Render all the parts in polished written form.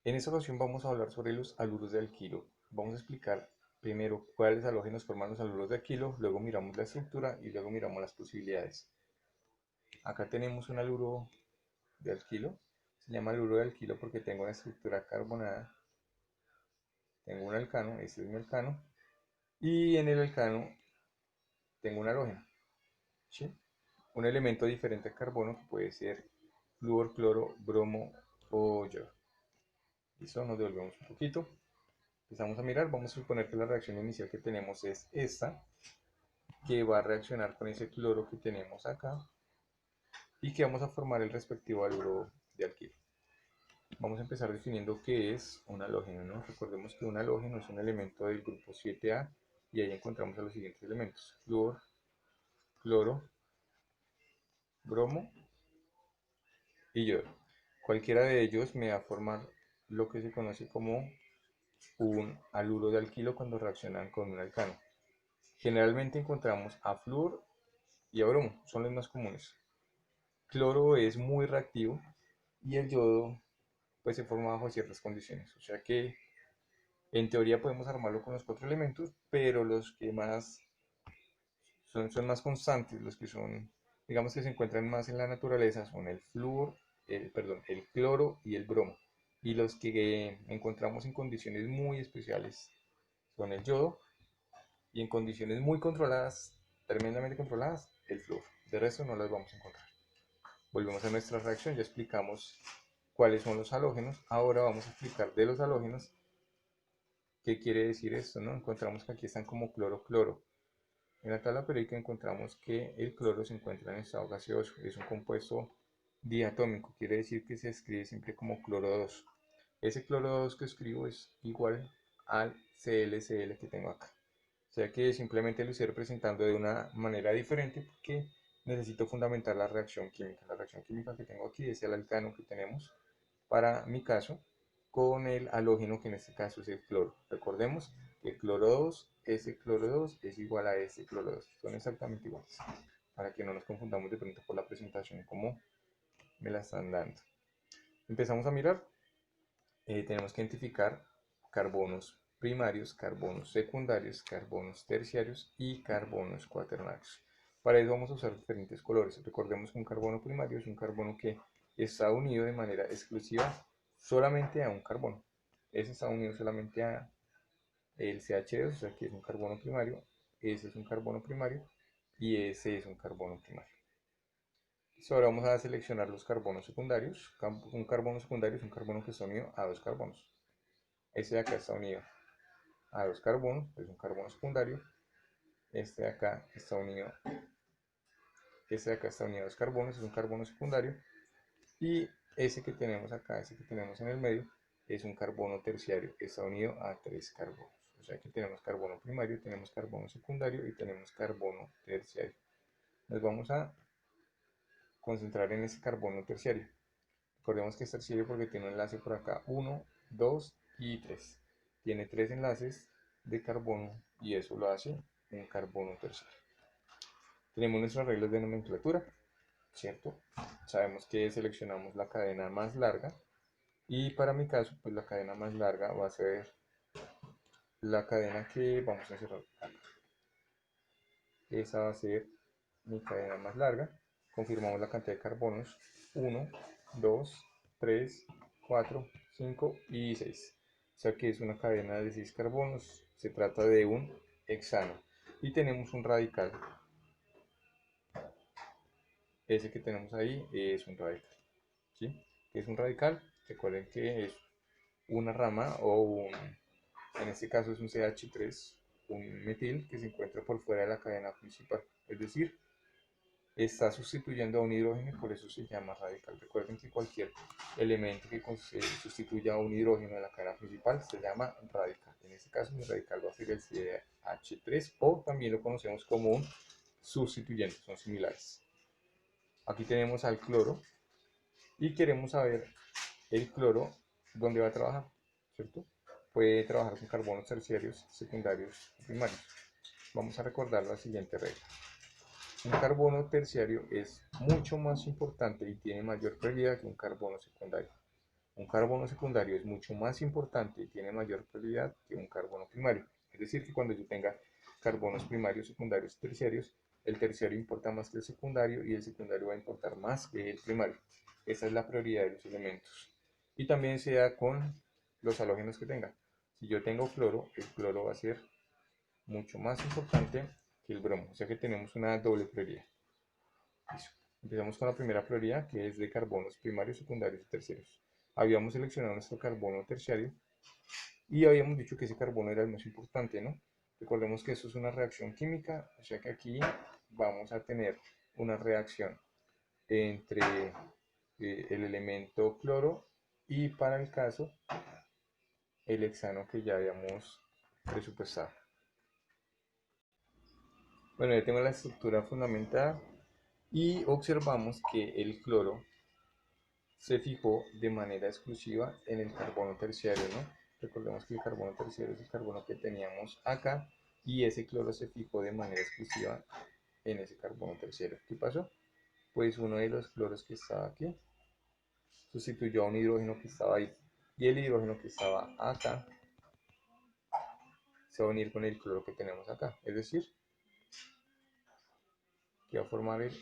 En esta ocasión vamos a hablar sobre los haluros de alquilo. Vamos a explicar primero cuáles halógenos forman los haluros de alquilo, luego miramos la estructura y luego miramos las posibilidades. Acá tenemos un haluro de alquilo. Se llama haluro de alquilo porque tengo una estructura carbonada, tengo un alcano, este es mi alcano, y en el alcano tengo un halógeno, ¿sí? Un elemento diferente al carbono que puede ser flúor, cloro, bromo o yodo. Listo, nos devolvemos un poquito. Empezamos a mirar, vamos a suponer que la reacción inicial que tenemos es esta, que va a reaccionar con ese cloro que tenemos acá y que vamos a formar el respectivo haluro de alquilo. Vamos a empezar definiendo qué es un halógeno, ¿no? Recordemos que un halógeno es un elemento del grupo 7A y ahí encontramos a los siguientes elementos: flúor, cloro, bromo y yodo. Cualquiera de ellos me va a formar lo que se conoce como un haluro de alquilo cuando reaccionan con un alcano. Generalmente encontramos a flúor y a bromo, son los más comunes. Cloro es muy reactivo y el yodo pues se forma bajo ciertas condiciones. O sea que en teoría podemos armarlo con los cuatro elementos, pero los que más son más constantes, los que son, digamos que se encuentran más en la naturaleza son el flúor, el cloro y el bromo. Y los que encontramos en condiciones muy especiales son el yodo y en condiciones muy controladas, tremendamente controladas, el flúor. De resto no las vamos a encontrar. Volvemos a nuestra reacción, ya explicamos cuáles son los halógenos. Ahora vamos a explicar de los halógenos qué quiere decir esto, ¿no? Encontramos que aquí están como cloro-cloro. En la tabla periódica encontramos que el cloro se encuentra en estado gaseoso, es un compuesto diatómico, quiere decir que se escribe siempre como cloro 2. Ese cloro 2 que escribo es igual al ClCl que tengo acá. O sea que simplemente lo estoy representando de una manera diferente porque necesito fundamentar la reacción química. La reacción química que tengo aquí es el alcano que tenemos para mi caso con el halógeno que en este caso es el cloro. Recordemos que el cloro 2, ese cloro 2 es igual a ese cloro 2. Son exactamente iguales para que no nos confundamos de pronto por la presentación como me la están dando. Empezamos a mirar, tenemos que identificar carbonos primarios, carbonos secundarios, carbonos terciarios y carbonos cuaternarios. Para eso vamos a usar diferentes colores. Recordemos que un carbono primario es un carbono que está unido de manera exclusiva solamente a un carbono. Ese está unido solamente a el CH2, o sea que es un carbono primario, ese es un carbono primario y ese es un carbono primario. Ahora vamos a seleccionar los carbonos secundarios. Un carbono secundario es un carbono que está unido a dos carbonos. Este de acá está unido a dos carbonos, es un carbono secundario. Este de acá está unido, este de acá está unido a dos carbonos, es un carbono secundario. Y ese que tenemos acá, ese que tenemos en el medio, es un carbono terciario, está unido a tres carbonos. O sea que tenemos carbono primario, tenemos carbono secundario y tenemos carbono terciario. Nos vamos a concentrar en ese carbono terciario. Recordemos que es terciario porque tiene un enlace por acá, 1, 2 y 3. Tiene tres enlaces de carbono y eso lo hace un carbono terciario. Tenemos nuestras reglas de nomenclatura, ¿cierto? Sabemos que seleccionamos la cadena más larga y para mi caso, pues la cadena más larga va a ser la cadena que vamos a encerrar acá. Esa va a ser mi cadena más larga. Confirmamos la cantidad de carbonos: 1, 2, 3, 4, 5 y 6. O sea que es una cadena de 6 carbonos. Se trata de un hexano. Y tenemos un radical. Ese que tenemos ahí es un radical. ¿Sí? ¿Qué es un radical? Recuerden que es una rama o en este caso es un CH3, un metil que se encuentra por fuera de la cadena principal. Es decir, está sustituyendo a un hidrógeno y por eso se llama radical. Recuerden que cualquier elemento que sustituya a un hidrógeno en la cadena principal se llama radical. En este caso mi radical va a ser el CH3 o también lo conocemos como un sustituyente, son similares. Aquí tenemos al cloro y queremos saber el cloro dónde va a trabajar, ¿cierto? Puede trabajar con carbonos terciarios, secundarios y primarios. Vamos a recordar la siguiente regla. Un carbono terciario es mucho más importante y tiene mayor prioridad que un carbono secundario. Un carbono secundario es mucho más importante y tiene mayor prioridad que un carbono primario. Es decir, que cuando yo tenga carbonos primarios, secundarios y terciarios, el terciario importa más que el secundario y el secundario va a importar más que el primario. Esa es la prioridad de los elementos. Y también se da con los halógenos que tenga. Si yo tengo cloro, el cloro va a ser mucho más importante que el bromo. O sea que tenemos una doble prioridad. Listo. Empezamos con la primera prioridad, que es de carbonos primarios, secundarios y terciarios. Habíamos seleccionado nuestro carbono terciario y habíamos dicho que ese carbono era el más importante, ¿no? Recordemos que eso es una reacción química, o sea que aquí vamos a tener una reacción entre el elemento cloro y para el caso el hexano que ya habíamos presupuestado. Bueno, ya tengo la estructura fundamental y observamos que el cloro se fijó de manera exclusiva en el carbono terciario, ¿no? Recordemos que el carbono terciario es el carbono que teníamos acá y ese cloro se fijó de manera exclusiva en ese carbono terciario. ¿Qué pasó? Pues uno de los cloros que estaba aquí sustituyó a un hidrógeno que estaba ahí y el hidrógeno que estaba acá se va a unir con el cloro que tenemos acá, es decir, que va a formar el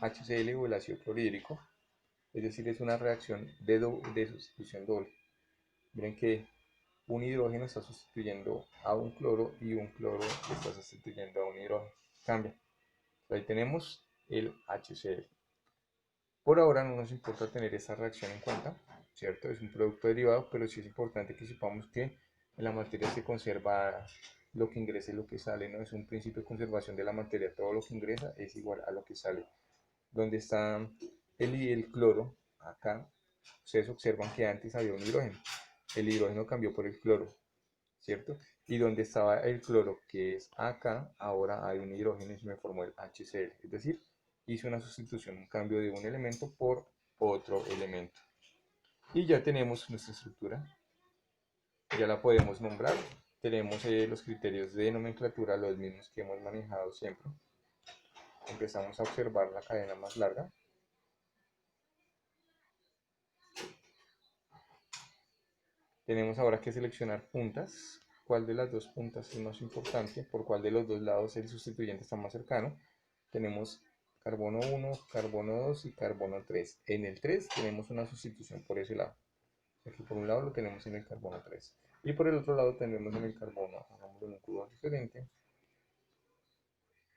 HCl o el ácido clorhídrico, es decir, es una reacción de sustitución doble. Miren que un hidrógeno está sustituyendo a un cloro y un cloro está sustituyendo a un hidrógeno. Cambia. Ahí tenemos el HCl. Por ahora no nos importa tener esta reacción en cuenta, ¿cierto? Es un producto derivado, pero sí es importante que sepamos que en la materia se conserva lo que ingresa y lo que sale, ¿no? Es un principio de conservación de la materia. Todo lo que ingresa es igual a lo que sale. Donde está el cloro, acá, ustedes observan que antes había un hidrógeno. El hidrógeno cambió por el cloro, ¿cierto? Y donde estaba el cloro, que es acá, ahora hay un hidrógeno y se me formó el HCl. Es decir, hice una sustitución, un cambio de un elemento por otro elemento. Y ya tenemos nuestra estructura, ya la podemos nombrar. Tenemos los criterios de nomenclatura, los mismos que hemos manejado siempre. Empezamos a observar la cadena más larga. Tenemos ahora que seleccionar puntas. ¿Cuál de las dos puntas es más importante? ¿Por cuál de los dos lados el sustituyente está más cercano? Tenemos carbono 1, carbono 2 y carbono 3. En el 3 tenemos una sustitución por ese lado. Aquí por un lado lo tenemos en el carbono 3. Y por el otro lado tenemos en el carbono, hagámoslo en un cubo diferente.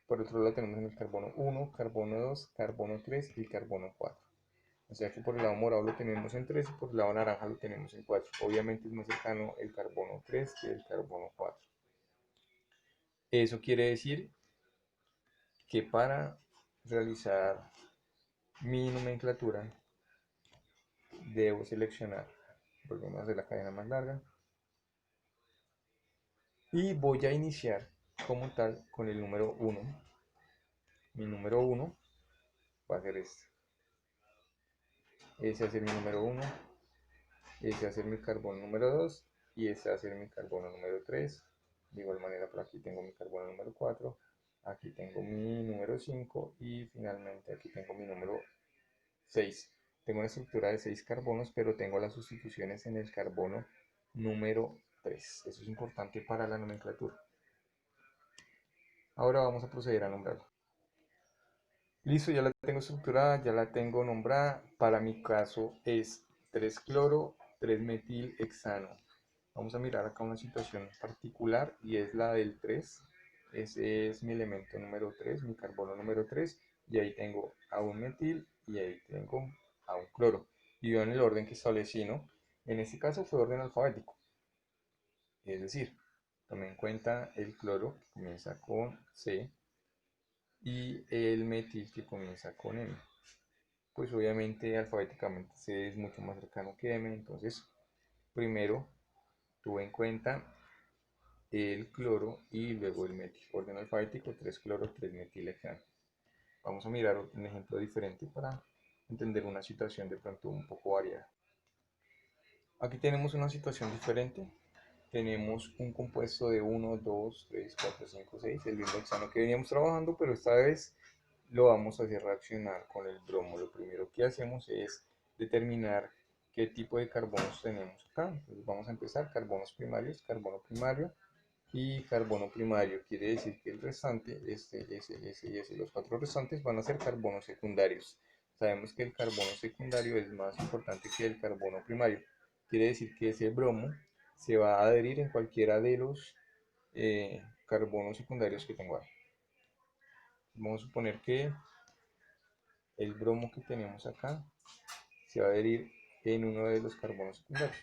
Por el otro lado tenemos en el carbono 1, carbono 2, carbono 3 y carbono 4. O sea que por el lado morado lo tenemos en 3 y por el lado naranja lo tenemos en 4. Obviamente es más cercano el carbono 3 que el carbono 4. Eso quiere decir que para realizar mi nomenclatura debo seleccionar, volvemos a hacer la cadena más larga, y voy a iniciar como tal con el número 1. Mi número 1 va a ser este. Ese va a ser mi número 1, ese va a ser mi carbono número 2 y ese va a ser mi carbono número 3. De igual manera por aquí tengo mi carbono número 4, aquí tengo mi número 5 y finalmente aquí tengo mi número 6. Tengo una estructura de 6 carbonos, pero tengo las sustituciones en el carbono número 3. Eso es importante para la nomenclatura. Ahora vamos a proceder a nombrarlo. Listo, ya la tengo estructurada, ya la tengo nombrada. Para mi caso es 3-cloro, 3-metil-hexano. Vamos a mirar acá una situación particular y es la del 3. Ese es mi elemento número 3, mi carbono número 3. Y ahí tengo a un metil y ahí tengo a un cloro. Y vean el orden que establecí, ¿no? En este caso fue orden alfabético. Es decir, tomé en cuenta el cloro que comienza con C y el metil que comienza con M. Pues obviamente alfabéticamente C es mucho más cercano que M, entonces primero tuve en cuenta el cloro y luego el metil. Orden alfabético, 3-cloro, 3-metilhexano. Vamos a mirar un ejemplo diferente para entender una situación de pronto un poco variada. Aquí tenemos una situación diferente. Tenemos un compuesto de 1, 2, 3, 4, 5, 6, el mismo hexano que veníamos trabajando, pero esta vez lo vamos a hacer reaccionar con el bromo. Lo primero que hacemos es determinar qué tipo de carbonos tenemos acá. Entonces vamos a empezar, carbonos primarios, carbono primario y carbono primario. Quiere decir que el restante, ese y ese, los cuatro restantes van a ser carbonos secundarios. Sabemos que el carbono secundario es más importante que el carbono primario. Quiere decir que ese bromo se va a adherir en cualquiera de los carbonos secundarios que tengo ahí. Vamos a suponer que el bromo que tenemos acá se va a adherir en uno de los carbonos secundarios.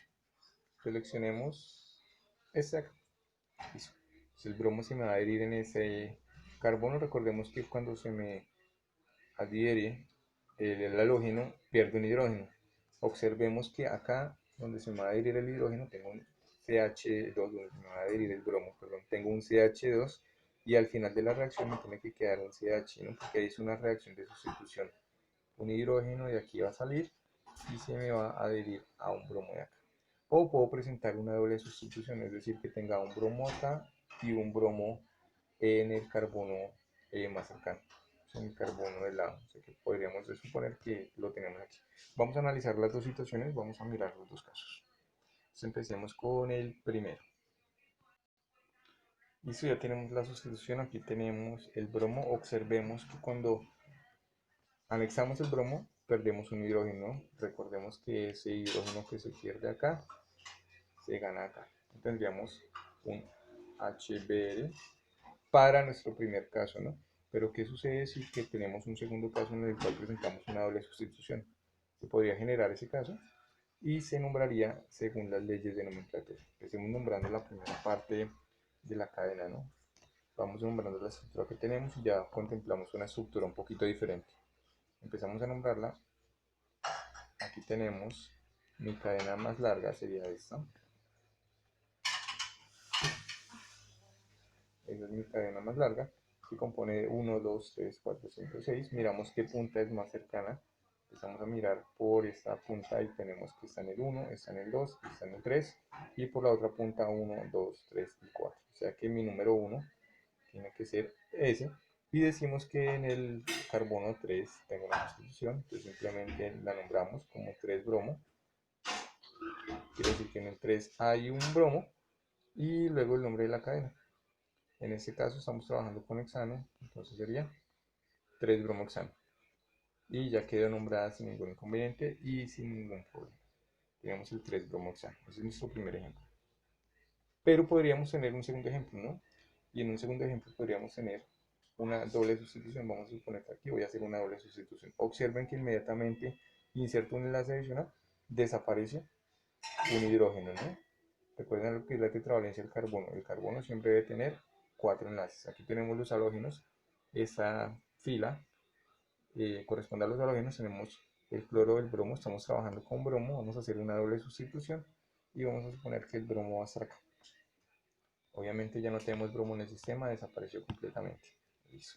Seleccionemos este acá. Listo. El bromo se me va a adherir en ese carbono. Recordemos que cuando se me adhiere el halógeno, pierde un hidrógeno. Observemos que acá, donde se me va a adherir el hidrógeno, tengo un CH2, donde se me va a adherir el bromo, perdón, tengo un CH2 y al final de la reacción me tiene que quedar un CH, ¿no? Porque es una reacción de sustitución. Un hidrógeno de aquí va a salir y se me va a adherir a un bromo de acá. O puedo presentar una doble sustitución, es decir, que tenga un bromo acá y un bromo en el carbono más cercano, en el carbono del lado. O sea que podríamos suponer que lo tenemos aquí. Vamos a analizar las dos situaciones, vamos a mirar los dos casos. Entonces empecemos con el primero. Listo, ya tenemos la sustitución, aquí tenemos el bromo. Observemos que cuando anexamos el bromo, perdemos un hidrógeno. Recordemos que ese hidrógeno que se pierde acá, se gana acá. Tendríamos un HBr para nuestro primer caso, ¿no? Pero ¿qué sucede si que tenemos un segundo caso en el cual presentamos una doble sustitución? Se podría generar ese caso y se nombraría según las leyes de nomenclatura. Empecemos nombrando la primera parte de la cadena, ¿no? Vamos nombrando la estructura que tenemos y ya contemplamos una estructura un poquito diferente. Empezamos a nombrarla. Aquí tenemos mi cadena más larga, sería esta. Esa es mi cadena más larga, que compone de 1, 2, 3, 4, 5, 6. Miramos qué punta es más cercana. Empezamos a mirar por esta punta y tenemos que está en el 1, está en el 2, está en el 3. Y por la otra punta 1, 2, 3 y 4. O sea que mi número 1 tiene que ser ese. Y decimos que en el carbono 3 tengo una sustitución, entonces simplemente la nombramos como 3 bromo. Quiere decir que en el 3 hay un bromo y luego el nombre de la cadena. En este caso estamos trabajando con hexano, entonces sería 3 bromohexano. Y ya quedó nombrada sin ningún inconveniente y sin ningún problema. Tenemos el 3 bromohexano. Ese es nuestro primer ejemplo. Pero podríamos tener un segundo ejemplo, ¿no? Y en un segundo ejemplo podríamos tener una doble sustitución. Vamos a suponer que aquí voy a hacer una doble sustitución. Observen que inmediatamente inserto un enlace adicional, desaparece un hidrógeno, ¿no? Recuerden lo que es la tetravalencia del carbono. El carbono siempre debe tener 4 enlaces. Aquí tenemos los halógenos. Esta fila corresponde a los halógenos. Tenemos el cloro, el bromo. Estamos trabajando con bromo. Vamos a hacer una doble sustitución y vamos a suponer que el bromo va a estar acá. Obviamente ya no tenemos bromo en el sistema, desapareció completamente. Listo.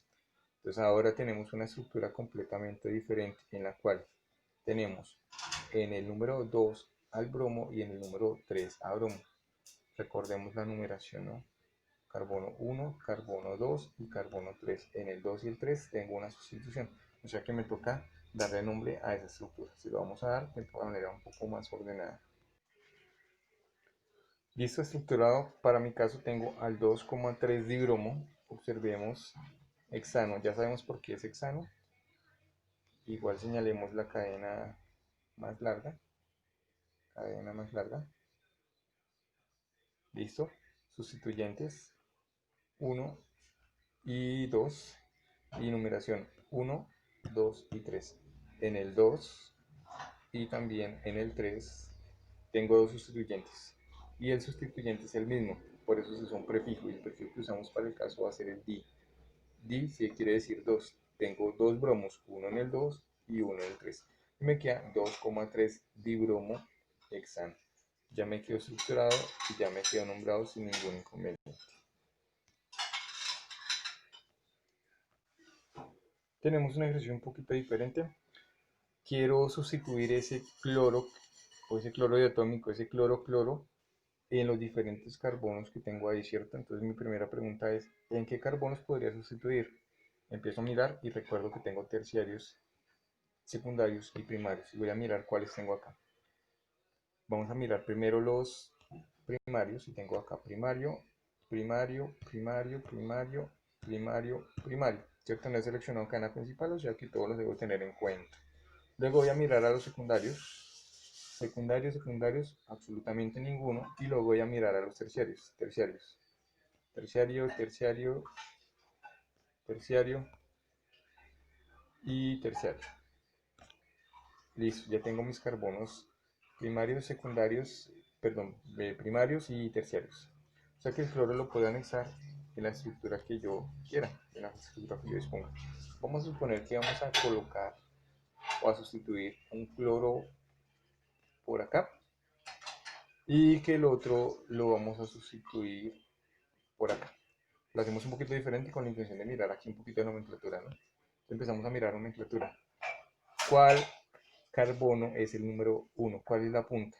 Entonces ahora tenemos una estructura completamente diferente en la cual tenemos en el número 2 al bromo y en el número 3 a bromo. Recordemos la numeración, ¿no? Carbono 1, carbono 2 y carbono 3. En el 2 y el 3 tengo una sustitución, o sea que me toca darle nombre a esa estructura. Si lo vamos a dar de manera un poco más ordenada. Listo, estructurado. Para mi caso tengo al 2,3 dibromo. Observemos hexano. Ya sabemos por qué es hexano. Igual señalemos la cadena más larga. Cadena más larga. Listo. Sustituyentes 1 y 2. Y numeración 1, 2 y 3. En el 2 y también en el 3 tengo dos sustituyentes. Y el sustituyente es el mismo. Por eso se usa un prefijo. Y el prefijo que usamos para el caso va a ser el di. Di si quiere decir 2. Tengo dos bromos, uno en el 2 y uno en el 3. Y me queda 2,3 dibromo hexano. Ya me quedo estructurado y ya me quedo nombrado sin ningún inconveniente. Tenemos un ejercicio un poquito diferente. Quiero sustituir ese cloro o ese cloro diatómico, ese cloro-cloro en los diferentes carbonos que tengo ahí, ¿cierto? Entonces mi primera pregunta es, ¿en qué carbonos podría sustituir? Empiezo a mirar y recuerdo que tengo terciarios, secundarios y primarios. Y voy a mirar cuáles tengo acá. Vamos a mirar primero los primarios, y tengo acá primario, primario, primario, primario, primario, primario, ¿cierto? No he seleccionado cadena principal, o sea que todos los debo tener en cuenta. Luego voy a mirar a los secundarios, secundarios, secundarios, absolutamente ninguno, y luego voy a mirar a los terciarios, terciarios, terciario, terciario, terciario y terciario. Listo, ya tengo mis carbonos primarios, secundarios, perdón, primarios y terciarios. O sea que el cloro lo puedo anexar en la estructura que yo quiera, en la estructura que yo disponga. Vamos a suponer que vamos a colocar o a sustituir un cloro por acá y que el otro lo vamos a sustituir por acá. Lo hacemos un poquito diferente con la intención de mirar aquí un poquito de nomenclatura, ¿no? Empezamos a mirar nomenclatura. ¿Cuál carbono es el número 1? ¿Cuál es la punta?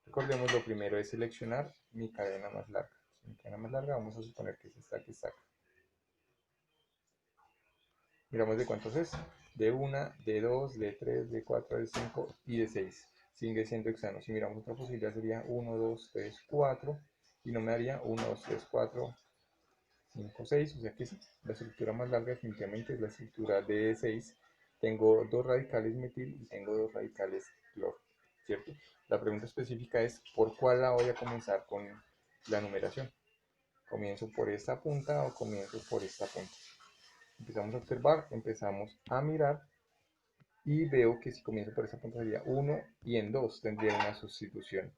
Recordemos, lo primero es seleccionar mi cadena más larga. Mi cadena más larga vamos a suponer que es esta que está acá. Miramos de cuántos es. De 1, de 2, de 3, de 4, de 5 y de 6. Sigue siendo hexano. Si miramos otra posibilidad sería 1, 2, 3, 4. Y no me daría 1, 2, 3, 4, 5, 6. O sea que sí, la estructura más larga definitivamente es la estructura de 6. Tengo dos radicales metil y tengo dos radicales cloro, ¿cierto? La pregunta específica es ¿por cuál la voy a comenzar con la numeración? ¿Comienzo por esta punta o comienzo por esta punta? Empezamos a observar, empezamos a mirar y veo que si comienzo por esta punta sería 1 y en 2 tendría una sustitución.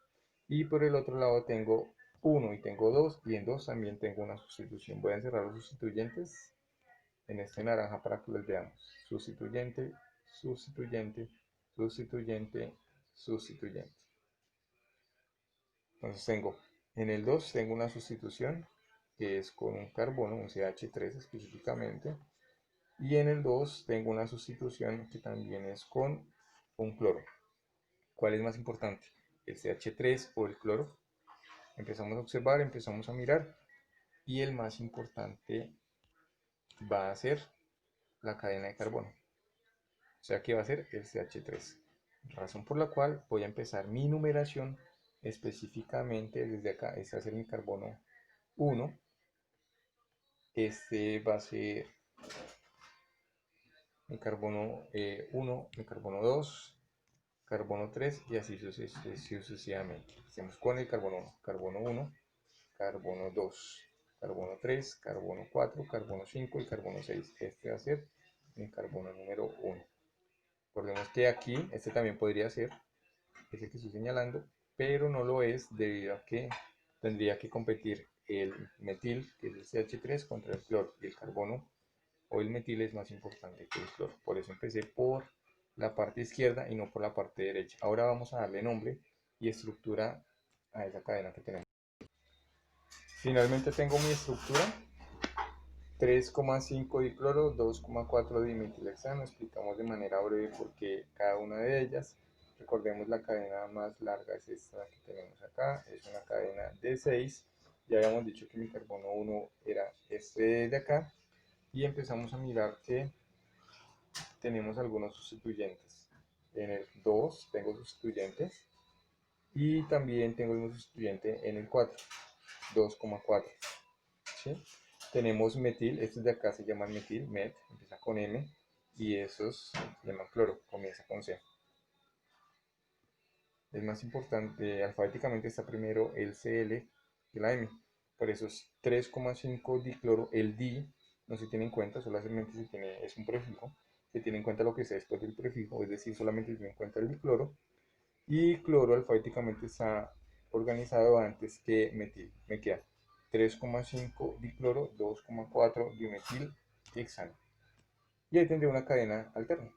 Y por el otro lado tengo 1 y tengo 2 y en 2 también tengo una sustitución. Voy a encerrar los sustituyentes en este naranja para que los veamos. Sustituyente, sustituyente, sustituyente, sustituyente. Entonces tengo, en el 2 tengo una sustitución que es con un carbono, un CH3 específicamente. Y en el 2 tengo una sustitución que también es con un cloro. ¿Cuál es más importante? ¿El CH3 o el cloro? Empezamos a observar, empezamos a mirar. Y el más importante va a ser la cadena de carbono. O sea que va a ser el CH3. Razón por la cual voy a empezar mi numeración específicamente desde acá. Este va a ser mi carbono 1. Este va a ser mi carbono 1, mi carbono 2, carbono 3 y así sucesivamente. Hacemos con el carbono 1, carbono 1, carbono 2, carbono 3, carbono 4, carbono 5 y carbono 6. Este va a ser mi carbono número 1. Recordemos que aquí, este también podría ser, ese que estoy señalando, pero no lo es debido a que tendría que competir el metil, que es el CH3, contra el cloro, y el carbono o el metil es más importante que el cloro. Por eso empecé por la parte izquierda y no por la parte derecha. Ahora vamos a darle nombre y estructura a esa cadena que tenemos. Finalmente tengo mi estructura. 3,5 dicloro, 2,4 dimetilhexano. Explicamos de manera breve por qué cada una de ellas. Recordemos, la cadena más larga es esta que tenemos acá, es una cadena de 6. Ya habíamos dicho que mi carbono 1 era este de acá. Y empezamos a mirar que tenemos algunos sustituyentes. En el 2 tengo sustituyentes y también tengo un sustituyente en el 4, 2,4. ¿Sí? Tenemos metil, estos de acá se llaman metil, met, empieza con M, y esos se llaman cloro, comienza con C. Es más importante, alfabéticamente está primero el Cl que la M, por eso es 3,5 dicloro. El di no se tiene en cuenta, solamente se tiene, es un prefijo, se tiene en cuenta lo que sea después del prefijo, es decir, solamente se tiene en cuenta el dicloro. Y cloro alfabéticamente está organizado antes que metil. Me queda 3,5 dicloro, 2,4 dimetil hexano. Y ahí tendría una cadena alterna.